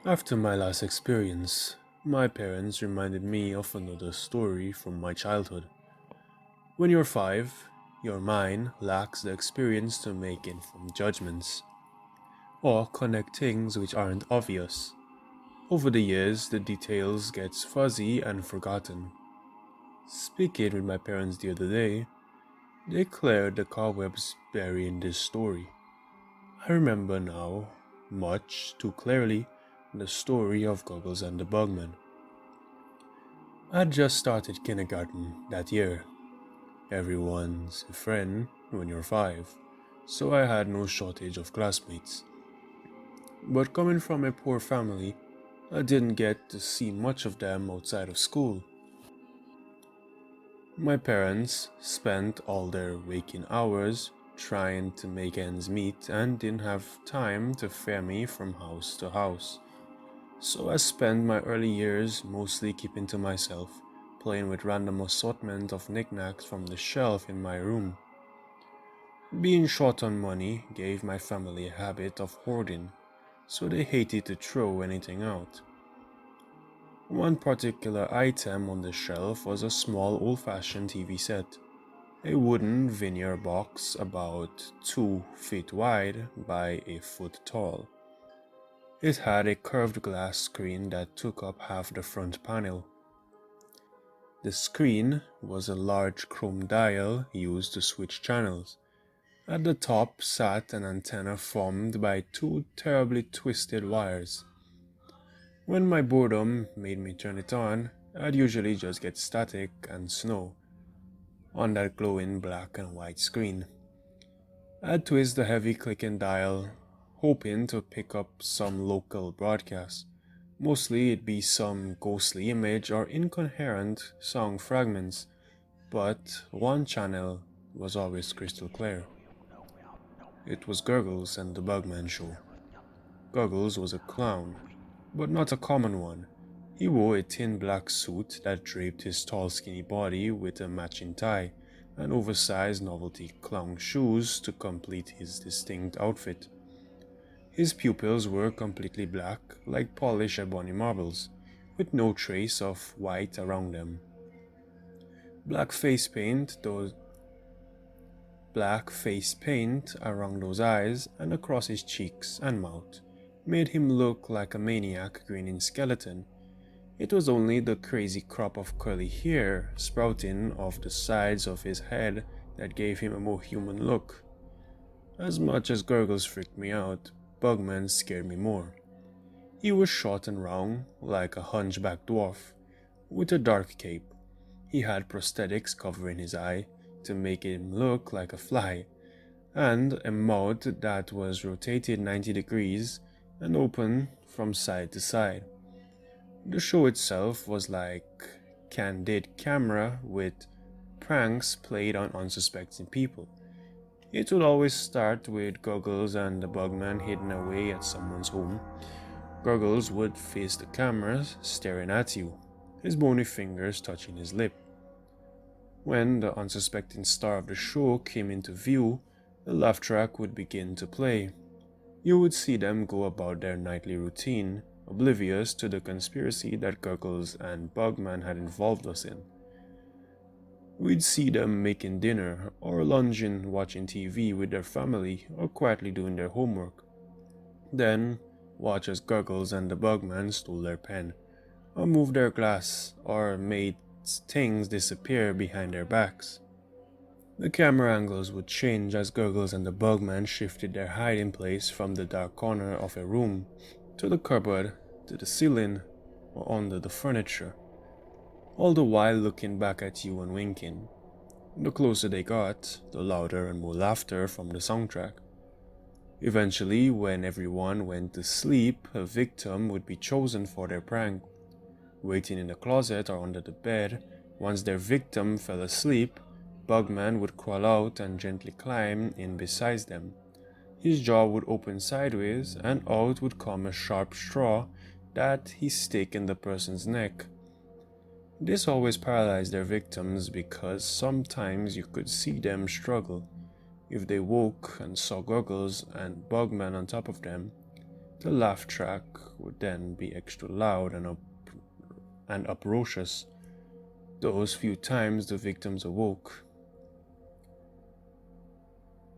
After my last experience, my parents reminded me of another story from my childhood. When you're 5, your mind lacks the experience to make informed judgments or connect things which aren't obvious. Over the years, the details gets fuzzy and forgotten. Speaking with my parents the other day, they cleared the cobwebs burying this story. I remember now, much too clearly, the story of Gurgles and the Bugman. I'd just started kindergarten that year. Everyone's a friend when you're 5, so I had no shortage of classmates. But coming from a poor family, I didn't get to see much of them outside of school. My parents spent all their waking hours trying to make ends meet and didn't have time to ferry me from house to house. So I spent my early years mostly keeping to myself, playing with random assortment of knickknacks from the shelf in my room. Being short on money gave my family a habit of hoarding, so they hated to throw anything out. One particular item on the shelf was a small old-fashioned TV set, a wooden veneer box about 2 feet wide by a foot tall. It had a curved glass screen that took up half the front panel. The screen was a large chrome dial used to switch channels. At the top sat an antenna formed by 2 terribly twisted wires. When my boredom made me turn it on, I'd usually just get static and snow on that glowing black and white screen. I'd twist the heavy clicking dial, hoping to pick up some local broadcast. Mostly it'd be some ghostly image or incoherent song fragments, but one channel was always crystal clear. It was Gurgles and the Bugman show. Gurgles was a clown, but not a common one. He wore a thin black suit that draped his tall skinny body with a matching tie and oversized novelty clown shoes to complete his distinct outfit. His pupils were completely black, like polished ebony marbles, with no trace of white around them. Black face paint those Black face paint around those eyes and across his cheeks and mouth made him look like a maniac grinning skeleton. It was only the crazy crop of curly hair sprouting off the sides of his head that gave him a more human look. As much as Gurgles freaked me out, Bugman scared me more. He was short and round, like a hunchback dwarf, with a dark cape. He had prosthetics covering his eye to make him look like a fly, and a mouth that was rotated 90 degrees and open from side to side. The show itself was like candid camera with pranks played on unsuspecting people. It would always start with Gurgles and the Bugman hidden away at someone's home. Gurgles would face the cameras, staring at you, his bony fingers touching his lip. When the unsuspecting star of the show came into view, the laugh track would begin to play. You would see them go about their nightly routine, oblivious to the conspiracy that Gurgles and Bugman had involved us in. We'd see them making dinner, or lunging watching TV with their family, or quietly doing their homework. Then, watch as Gurgles and the Bugman stole their pen, or moved their glass, or made things disappear behind their backs. The camera angles would change as Gurgles and the Bugman shifted their hiding place from the dark corner of a room to the cupboard, to the ceiling, or under the furniture, all the while looking back at you and winking. The closer they got, the louder and more laughter from the soundtrack. Eventually, when everyone went to sleep, a victim would be chosen for their prank. Waiting in the closet or under the bed, once their victim fell asleep, Bugman would crawl out and gently climb in beside them. His jaw would open sideways, and out would come a sharp straw that he stick in the person's neck. This always paralyzed their victims because sometimes you could see them struggle. If they woke and saw Gurgles and Bugman on top of them, The laugh track would then be extra loud and uproarious those few times the victims awoke.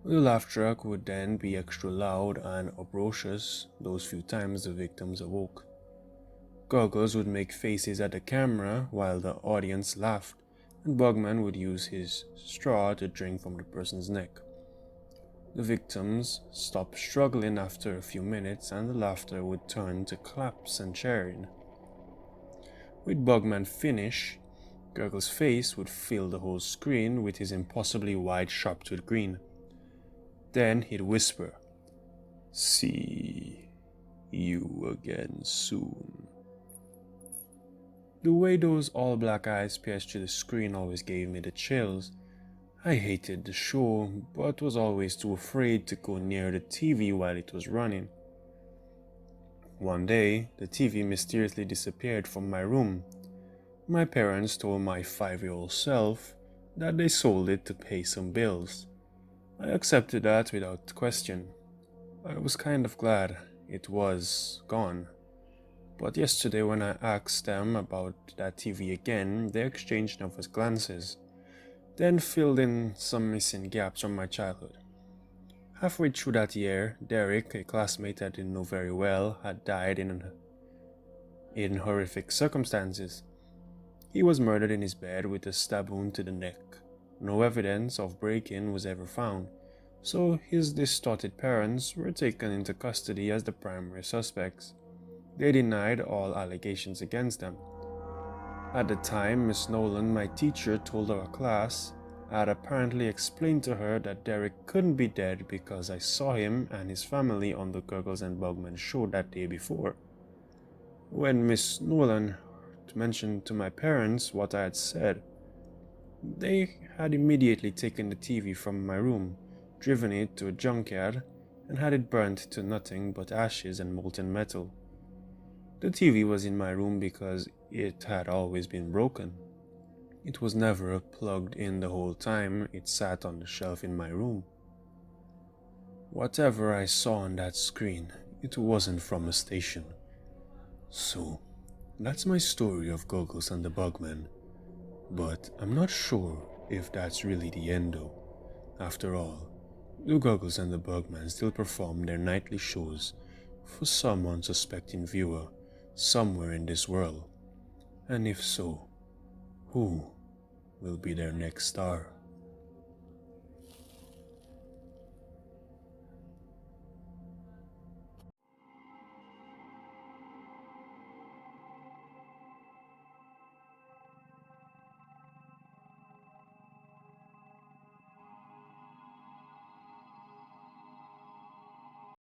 The laugh track would then be extra loud and uproarious those few times the victims awoke. Gurgles would make faces at the camera while the audience laughed, and Bugman would use his straw to drink from the person's neck. The victims stopped struggling after a few minutes, and the laughter would turn to claps and cheering. With Bugman finish, Gurgle's face would fill the whole screen with his impossibly wide sharp-toothed grin. Then he'd whisper, "See you again soon." The way those all-black eyes pierced through the screen always gave me the chills. I hated the show, but was always too afraid to go near the TV while it was running. One day, the TV mysteriously disappeared from my room. My parents told my 5-year-old self that they sold it to pay some bills. I accepted that without question. I was kind of glad it was gone. But yesterday when I asked them about that TV again, they exchanged nervous glances, then filled in some missing gaps from my childhood. Halfway through that year, Derek, a classmate I didn't know very well, had died in horrific circumstances. He was murdered in his bed with a stab wound to the neck. No evidence of break-in was ever found, so his distorted parents were taken into custody as the primary suspects. They denied all allegations against them. At the time, Miss Nolan, my teacher, told our class I had apparently explained to her that Derek couldn't be dead because I saw him and his family on the Gurgles and Bugman show that day before. When Miss Nolan mentioned to my parents what I had said, they had immediately taken the TV from my room, driven it to a junkyard, and had it burnt to nothing but ashes and molten metal. The TV was in my room because it had always been broken. It was never plugged in the whole time it sat on the shelf in my room. Whatever I saw on that screen, it wasn't from a station. So, that's my story of Gurgles and the Bugman. But I'm not sure if that's really the end though. After all, the Gurgles and the Bugman still perform their nightly shows for some unsuspecting viewer somewhere in this world. And if so, who will be their next star?